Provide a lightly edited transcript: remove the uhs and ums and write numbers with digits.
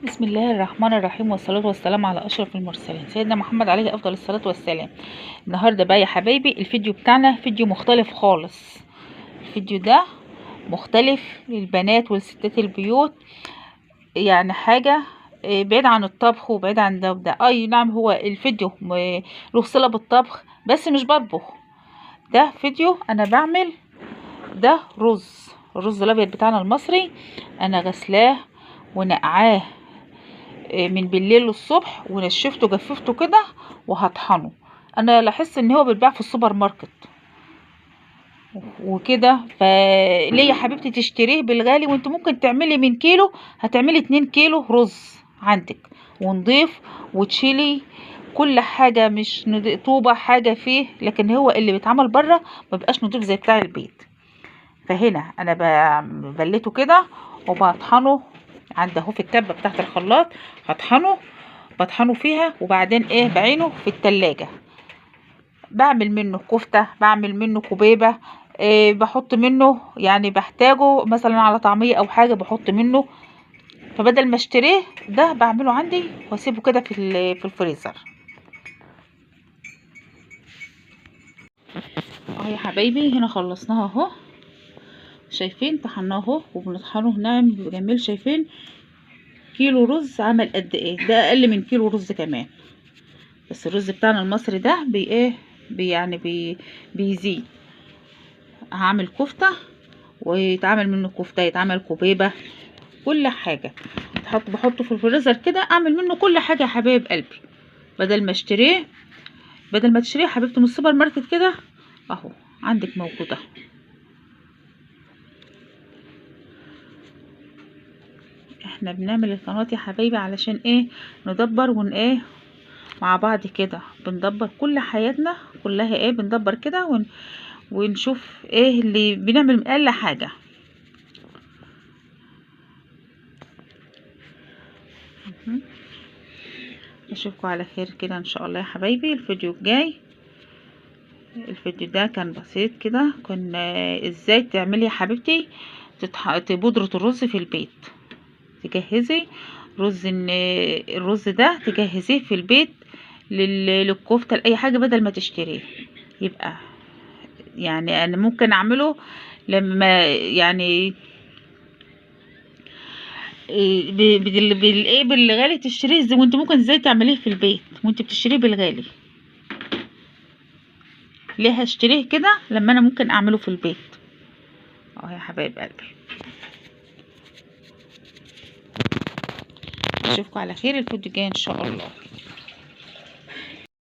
بسم الله الرحمن الرحيم، والصلاة والسلام على أشرف المرسلين سيدنا محمد عليه أفضل الصلاة والسلام. النهاردة بقى يا حبايبي الفيديو بتاعنا فيديو مختلف خالص. الفيديو ده مختلف للبنات والستات البيوت، يعني حاجة بعيد عن الطبخ وبعيد عن ده وده. أي نعم، هو الفيديو له صلة بالطبخ بس مش بطبخ. ده فيديو أنا بعمل ده الرز الأبيض بتاعنا المصري. أنا غسلاه ونقعاه من بالليل للصبح ونشفته جففته كده وهطحنه. انا لاحظت ان هو بيتباع في السوبر ماركت وكده، فليه يا حبيبتي تشتريه بالغالي وانت ممكن تعملي من كيلو، هتعملي 2 كيلو رز عندك ونضيف، وتشيلي كل حاجة مش طوبة حاجة فيه، لكن هو اللي بيتعمل بره مبقاش نضيف زي بتاع البيت. فهنا انا بلته كده وبطحنه عند اهو في الكبه بتاعت الخلاط. بطحنه فيها، وبعدين بعينه في التلاجة. بعمل منه كفتة، بعمل منه كبيبة، بحط منه يعني بحتاجه مثلا على طعمية او حاجة بحط منه. فبدل ما اشتريه ده بعمله عندي واسيبه كده في الفريزر. اهو يا حبايبي هنا خلصناها اهو، شايفين طحناه اهو وبنطحنه ناعم جميل. شايفين كيلو رز عمل قد ايه؟ ده اقل من كيلو رز كمان، بس الرز بتاعنا المصري ده بيزيد. هعمل كفتة ويتعمل منه كفتة، يتعمل كبيبة، كل حاجة بحطه في الفريزر كده. اعمل منه كل حاجة يا حبايب قلبي، بدل ما تشتريه يا حبيبتي من السوبر ماركت كده. اهو عندك موجودة. احنا بنعمل القناة يا حبايبي علشان ندبر مع بعض كده. بندبر كل حياتنا كلها بندبر كده ونشوف اللي بنعمل من اقل حاجة. اشوفكم على خير كده ان شاء الله يا حبايبي. الفيديو الجاي، الفيديو ده كان بسيط كده، كنا ازاي تعملي يا حبيبتي بودرة الرز في البيت. تجهزي الرز ده تجهزيه في البيت للكفتة لأي حاجة بدل ما تشتريه. يبقى يعني انا ممكن اعمله لما يعني بالغالي تشتريه وانت ممكن ازاي تعمليه في البيت وانت بتشتريه بالغالي. ليه هشتريه كده لما انا ممكن اعمله في البيت؟ اهو يا حبايب قلبي، اشوفكم على خير الفيديو الجاي ان شاء الله.